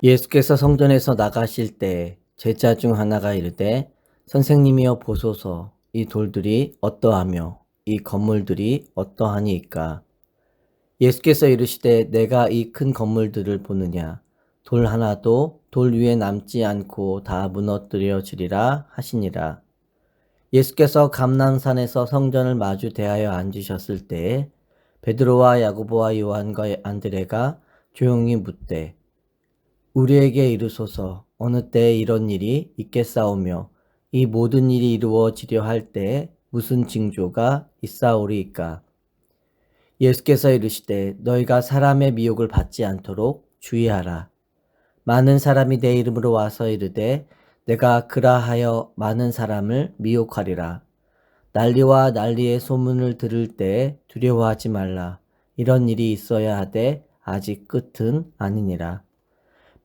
예수께서 성전에서 나가실 때 제자 중 하나가 이르되 선생님이여 보소서 이 돌들이 어떠하며 이 건물들이 어떠하니이까. 예수께서 이르시되 내가 이 큰 건물들을 보느냐. 돌 하나도 돌 위에 남지 않고 다 무너뜨려지리라 하시니라. 예수께서 감람산에서 성전을 마주 대하여 앉으셨을 때에 베드로와 야고보와 요한과 안드레가 조용히 묻되 우리에게 이르소서 어느 때에 이런 일이 있겠사오며 이 모든 일이 이루어지려 할 때에 무슨 징조가 있사오리이까. 예수께서 이르시되 너희가 사람의 미혹을 받지 않도록 주의하라. 많은 사람이 내 이름으로 와서 이르되 내가 그라하여 많은 사람을 미혹하리라. 난리와 난리의 소문을 들을 때에 두려워하지 말라. 이런 일이 있어야 하되 아직 끝은 아니니라.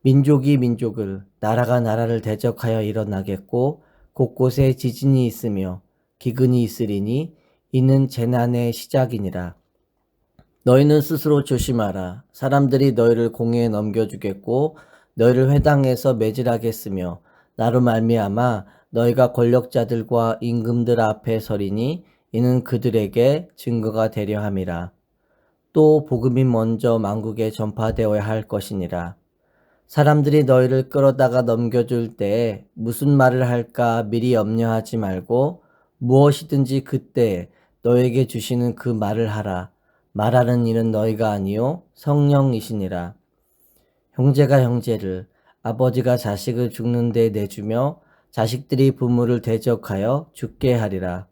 민족이 민족을, 나라가 나라를 대적하여 일어나겠고 곳곳에 지진이 있으며 기근이 있으리니 이는 재난의 시작이니라. 너희는 스스로 조심하라. 사람들이 너희를 공회에 넘겨주겠고 너희를 회당에서 매질하겠으며 나로 말미암아 너희가 권력자들과 임금들 앞에 서리니 이는 그들에게 증거가 되려 함이라. 또 복음이 먼저 만국에 전파되어야 할 것이니라. 사람들이 너희를 끌어다가 넘겨줄 때에 무슨 말을 할까 미리 염려하지 말고 무엇이든지 그때 너에게 주시는 그 말을 하라. 말하는 일은 너희가 아니요 성령이시니라. 형제가 형제를, 아버지가 자식을 죽는 데 내주며 자식들이 부모를 대적하여 죽게 하리라.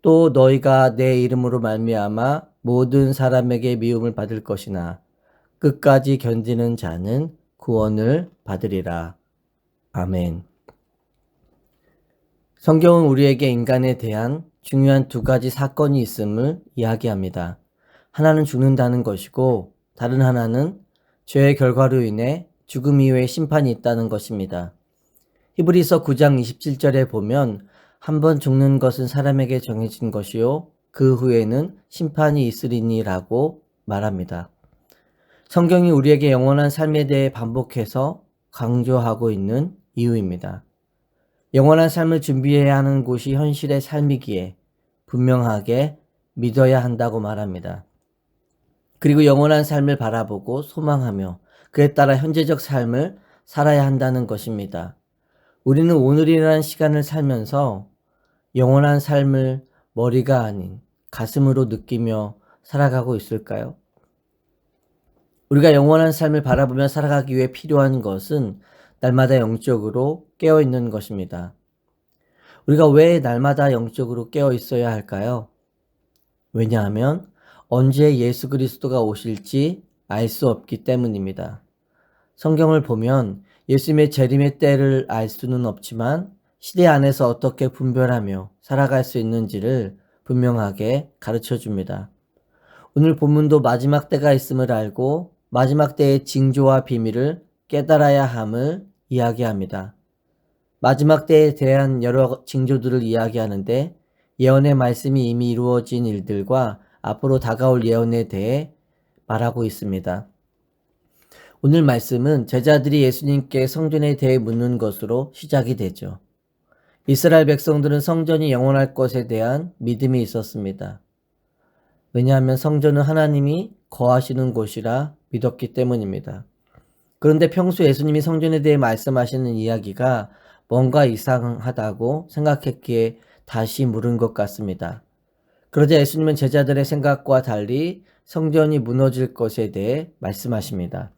또 너희가 내 이름으로 말미암아 모든 사람에게 미움을 받을 것이나 끝까지 견디는 자는 구원을 받으리라. 아멘. 성경은 우리에게 인간에 대한 중요한 두 가지 사건이 있음을 이야기합니다. 하나는 죽는다는 것이고 다른 하나는 죄의 결과로 인해 죽음 이후에 심판이 있다는 것입니다. 히브리서 9장 27절에 보면 한 번 죽는 것은 사람에게 정해진 것이요 그 후에는 심판이 있으리니라고 말합니다. 성경이 우리에게 영원한 삶에 대해 반복해서 강조하고 있는 이유입니다. 영원한 삶을 준비해야 하는 곳이 현실의 삶이기에 분명하게 믿어야 한다고 말합니다. 그리고 영원한 삶을 바라보고 소망하며 그에 따라 현재적 삶을 살아야 한다는 것입니다. 우리는 오늘이라는 시간을 살면서 영원한 삶을 머리가 아닌 가슴으로 느끼며 살아가고 있을까요? 우리가 영원한 삶을 바라보며 살아가기 위해 필요한 것은 날마다 영적으로 깨어있는 것입니다. 우리가 왜 날마다 영적으로 깨어 있어야 할까요? 왜냐하면 언제 예수 그리스도가 오실지 알 수 없기 때문입니다. 성경을 보면 예수님의 재림의 때를 알 수는 없지만 시대 안에서 어떻게 분별하며 살아갈 수 있는지를 분명하게 가르쳐 줍니다. 오늘 본문도 마지막 때가 있음을 알고 마지막 때의 징조와 비밀을 깨달아야 함을 이야기합니다. 마지막 때에 대한 여러 징조들을 이야기하는데 예언의 말씀이 이미 이루어진 일들과 앞으로 다가올 예언에 대해 말하고 있습니다. 오늘 말씀은 제자들이 예수님께 성전에 대해 묻는 것으로 시작이 되죠. 이스라엘 백성들은 성전이 영원할 것에 대한 믿음이 있었습니다. 왜냐하면 성전은 하나님이 거하시는 곳이라 믿었기 때문입니다. 그런데 평소 예수님이 성전에 대해 말씀하시는 이야기가 뭔가 이상하다고 생각했기에 다시 물은 것 같습니다. 그러자 예수님은 제자들의 생각과 달리 성전이 무너질 것에 대해 말씀하십니다.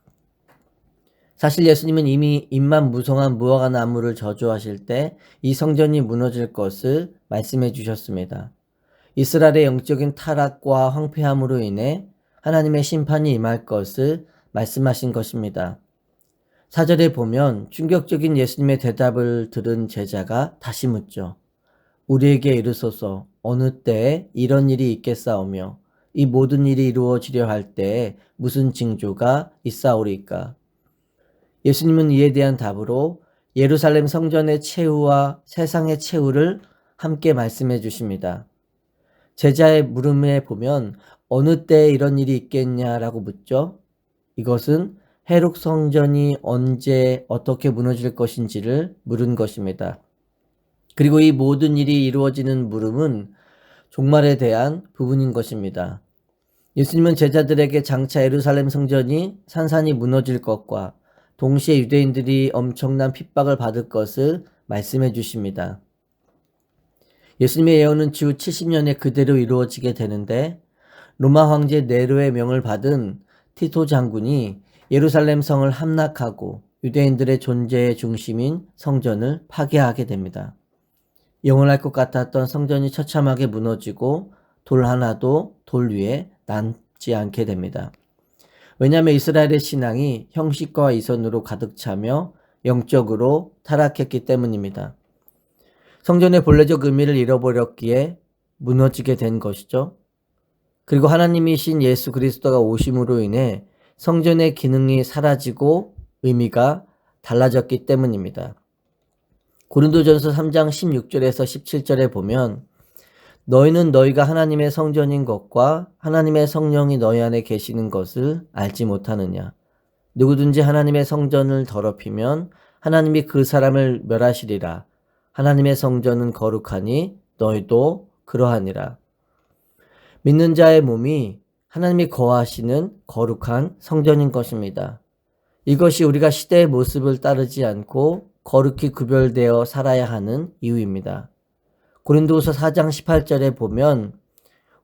사실 예수님은 이미 입만 무성한 무화과 나무를 저주하실 때 이 성전이 무너질 것을 말씀해 주셨습니다. 이스라엘의 영적인 타락과 황폐함으로 인해 하나님의 심판이 임할 것을 말씀하신 것입니다. 4절에 보면 충격적인 예수님의 대답을 들은 제자가 다시 묻죠. 우리에게 이르소서 어느 때에 이런 일이 있겠사오며 이 모든 일이 이루어지려 할 때에 무슨 징조가 있사오리까? 예수님은 이에 대한 답으로 예루살렘 성전의 최후와 세상의 최후를 함께 말씀해 주십니다. 제자의 물음에 보면 어느 때에 이런 일이 있겠냐라고 묻죠. 이것은 회록 성전이 언제 어떻게 무너질 것인지를 물은 것입니다. 그리고 이 모든 일이 이루어지는 물음은 종말에 대한 부분인 것입니다. 예수님은 제자들에게 장차 예루살렘 성전이 산산이 무너질 것과 동시에 유대인들이 엄청난 핍박을 받을 것을 말씀해 주십니다. 예수님의 예언은 주 70년에 그대로 이루어지게 되는데 로마 황제 네로의 명을 받은 티토 장군이 예루살렘 성을 함락하고 유대인들의 존재의 중심인 성전을 파괴하게 됩니다. 영원할 것 같았던 성전이 처참하게 무너지고 돌 하나도 돌 위에 남지 않게 됩니다. 왜냐하면 이스라엘의 신앙이 형식과 이선으로 가득 차며 영적으로 타락했기 때문입니다. 성전의 본래적 의미를 잃어버렸기에 무너지게 된 것이죠. 그리고 하나님이신 예수 그리스도가 오심으로 인해 성전의 기능이 사라지고 의미가 달라졌기 때문입니다. 고린도전서 3장 16절에서 17절에 보면 너희는 너희가 하나님의 성전인 것과 하나님의 성령이 너희 안에 계시는 것을 알지 못하느냐. 누구든지 하나님의 성전을 더럽히면 하나님이 그 사람을 멸하시리라. 하나님의 성전은 거룩하니 너희도 그러하니라. 믿는 자의 몸이 하나님이 거하시는 거룩한 성전인 것입니다. 이것이 우리가 시대의 모습을 따르지 않고 거룩히 구별되어 살아야 하는 이유입니다. 고린도후서 4장 18절에 보면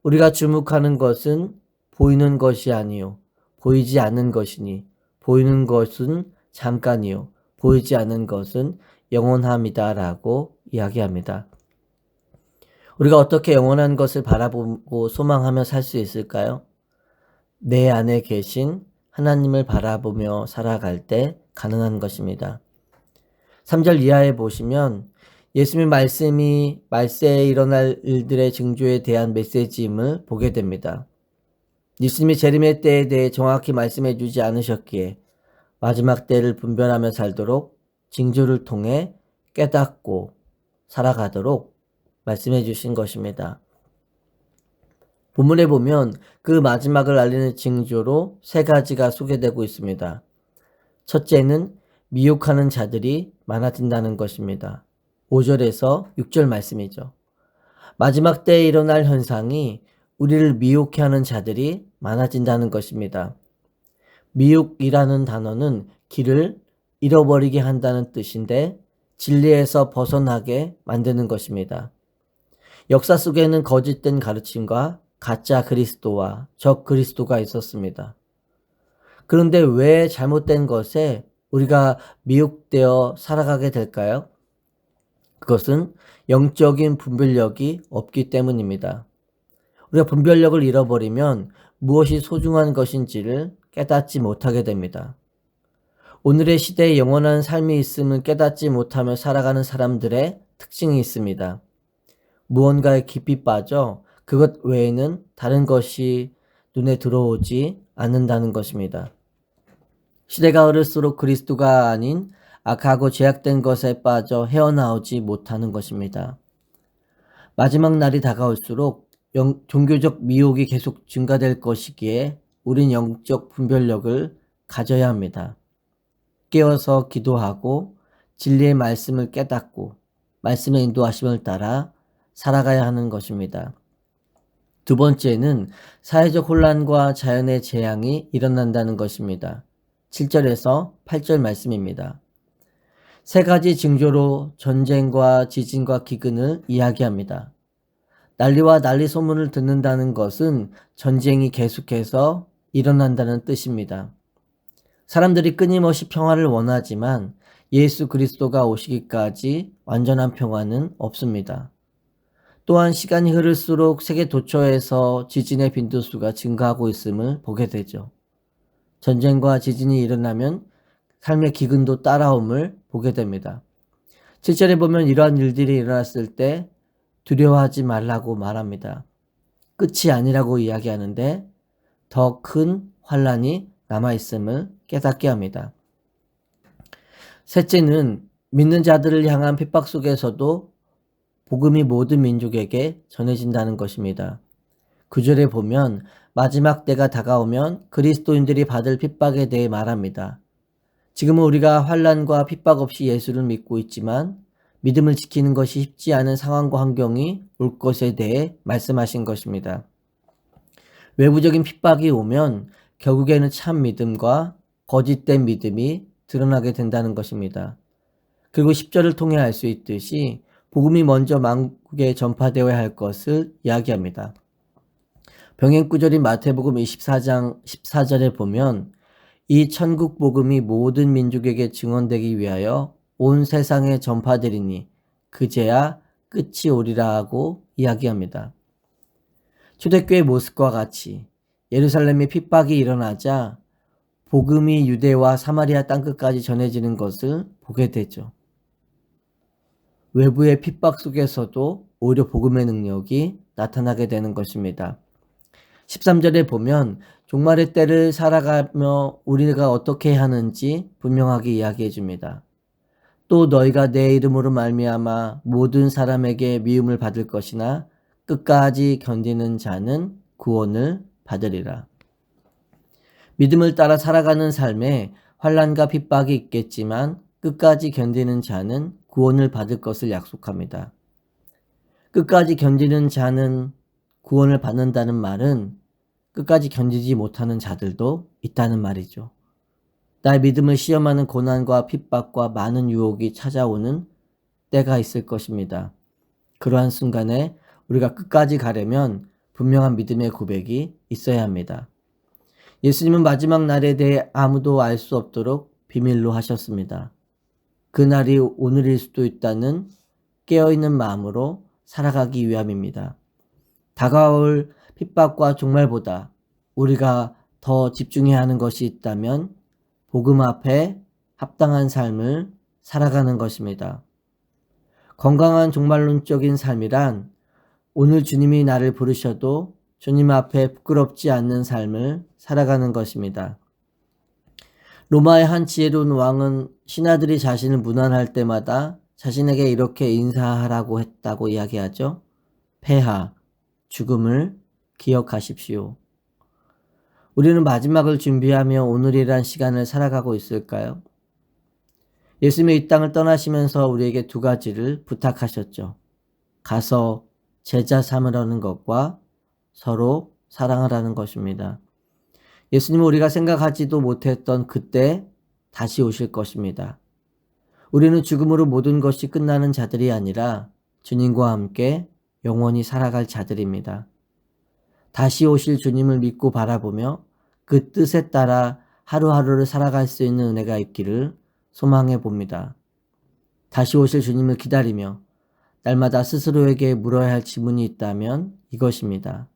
우리가 주목하는 것은 보이는 것이 아니요 보이지 않는 것이니 보이는 것은 잠깐이요 보이지 않는 것은 영원함이다 라고 이야기합니다. 우리가 어떻게 영원한 것을 바라보고 소망하며 살 수 있을까요? 내 안에 계신 하나님을 바라보며 살아갈 때 가능한 것입니다. 3절 이하에 보시면 예수님의 말씀이 말세에 일어날 일들의 징조에 대한 메시지임을 보게 됩니다. 예수님이 재림의 때에 대해 정확히 말씀해 주지 않으셨기에 마지막 때를 분별하며 살도록 징조를 통해 깨닫고 살아가도록 말씀해 주신 것입니다. 본문에 보면 그 마지막을 알리는 징조로 3가지가 소개되고 있습니다. 첫째는 미혹하는 자들이 많아진다는 것입니다. 5절에서 6절 말씀이죠. 마지막 때에 일어날 현상이 우리를 미혹해 하는 자들이 많아진다는 것입니다. 미혹이라는 단어는 길을 잃어버리게 한다는 뜻인데 진리에서 벗어나게 만드는 것입니다. 역사 속에는 거짓된 가르침과 가짜 그리스도와 적 그리스도가 있었습니다. 그런데 왜 잘못된 것에 우리가 미혹되어 살아가게 될까요? 그것은 영적인 분별력이 없기 때문입니다. 우리가 분별력을 잃어버리면 무엇이 소중한 것인지를 깨닫지 못하게 됩니다. 오늘의 시대에 영원한 삶이 있음을 깨닫지 못하며 살아가는 사람들의 특징이 있습니다. 무언가에 깊이 빠져 그것 외에는 다른 것이 눈에 들어오지 않는다는 것입니다. 시대가 흐를수록 그리스도가 아닌 악하고 죄악된 것에 빠져 헤어나오지 못하는 것입니다. 마지막 날이 다가올수록 종교적 미혹이 계속 증가될 것이기에 우린 영적 분별력을 가져야 합니다. 깨어서 기도하고 진리의 말씀을 깨닫고 말씀의 인도하심을 따라 살아가야 하는 것입니다. 두 번째는 사회적 혼란과 자연의 재앙이 일어난다는 것입니다. 7절에서 8절 말씀입니다. 3가지 징조로 전쟁과 지진과 기근을 이야기합니다. 난리와 난리 소문을 듣는다는 것은 전쟁이 계속해서 일어난다는 뜻입니다. 사람들이 끊임없이 평화를 원하지만 예수 그리스도가 오시기까지 완전한 평화는 없습니다. 또한 시간이 흐를수록 세계 도처에서 지진의 빈도수가 증가하고 있음을 보게 되죠. 전쟁과 지진이 일어나면 삶의 기근도 따라옴을 보게 됩니다. 7절에 보면 이러한 일들이 일어났을 때 두려워하지 말라고 말합니다. 끝이 아니라고 이야기하는데 더 큰 환란이 남아있음을 깨닫게 합니다. 셋째는 믿는 자들을 향한 핍박 속에서도 복음이 모든 민족에게 전해진다는 것입니다. 구절에 보면 마지막 때가 다가오면 그리스도인들이 받을 핍박에 대해 말합니다. 지금은 우리가 환난과 핍박 없이 예수를 믿고 있지만 믿음을 지키는 것이 쉽지 않은 상황과 환경이 올 것에 대해 말씀하신 것입니다. 외부적인 핍박이 오면 결국에는 참 믿음과 거짓된 믿음이 드러나게 된다는 것입니다. 그리고 10절을 통해 알 수 있듯이 복음이 먼저 만국에 전파되어야 할 것을 이야기합니다. 병행 구절인 마태복음 24장 14절에 보면 이 천국 복음이 모든 민족에게 증언되기 위하여 온 세상에 전파되리니 그제야 끝이 오리라 하고 이야기합니다. 초대교회 모습과 같이 예루살렘에 핍박이 일어나자 복음이 유대와 사마리아 땅끝까지 전해지는 것을 보게 되죠. 외부의 핍박 속에서도 오히려 복음의 능력이 나타나게 되는 것입니다. 13절에 보면 종말의 때를 살아가며 우리가 어떻게 하는지 분명하게 이야기해 줍니다. 또 너희가 내 이름으로 말미암아 모든 사람에게 미움을 받을 것이나 끝까지 견디는 자는 구원을 받으리라. 믿음을 따라 살아가는 삶에 환난과 핍박이 있겠지만 끝까지 견디는 자는 구원을 받을 것을 약속합니다. 끝까지 견디는 자는 구원을 받는다는 말은 끝까지 견디지 못하는 자들도 있다는 말이죠. 나의 믿음을 시험하는 고난과 핍박과 많은 유혹이 찾아오는 때가 있을 것입니다. 그러한 순간에 우리가 끝까지 가려면 분명한 믿음의 고백이 있어야 합니다. 예수님은 마지막 날에 대해 아무도 알 수 없도록 비밀로 하셨습니다. 그날이 오늘일 수도 있다는 깨어있는 마음으로 살아가기 위함입니다. 다가올 핍박과 종말보다 우리가 더 집중해야 하는 것이 있다면 복음 앞에 합당한 삶을 살아가는 것입니다. 건강한 종말론적인 삶이란 오늘 주님이 나를 부르셔도 주님 앞에 부끄럽지 않는 삶을 살아가는 것입니다. 로마의 한 지혜로운 왕은 신하들이 자신을 문안할 때마다 자신에게 이렇게 인사하라고 했다고 이야기하죠. 폐하, 죽음을 기억하십시오. 우리는 마지막을 준비하며 오늘이란 시간을 살아가고 있을까요? 예수님이 이 땅을 떠나시면서 우리에게 두 가지를 부탁하셨죠. 가서 제자 삼으라는 것과 서로 사랑하라는 것입니다. 예수님은 우리가 생각하지도 못했던 그때 다시 오실 것입니다. 우리는 죽음으로 모든 것이 끝나는 자들이 아니라 주님과 함께 영원히 살아갈 자들입니다. 다시 오실 주님을 믿고 바라보며 그 뜻에 따라 하루하루를 살아갈 수 있는 은혜가 있기를 소망해 봅니다. 다시 오실 주님을 기다리며 날마다 스스로에게 물어야 할 질문이 있다면 이것입니다.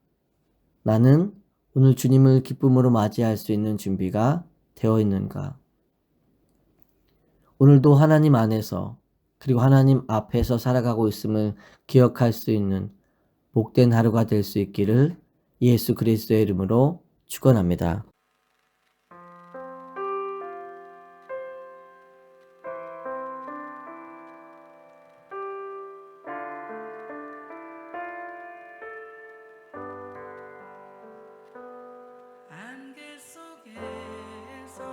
나는 오늘 주님을 기쁨으로 맞이할 수 있는 준비가 되어 있는가? 오늘도 하나님 안에서 그리고 하나님 앞에서 살아가고 있음을 기억할 수 있는 복된 하루가 될 수 있기를 예수 그리스도의 이름으로 축원합니다. 안개 속에서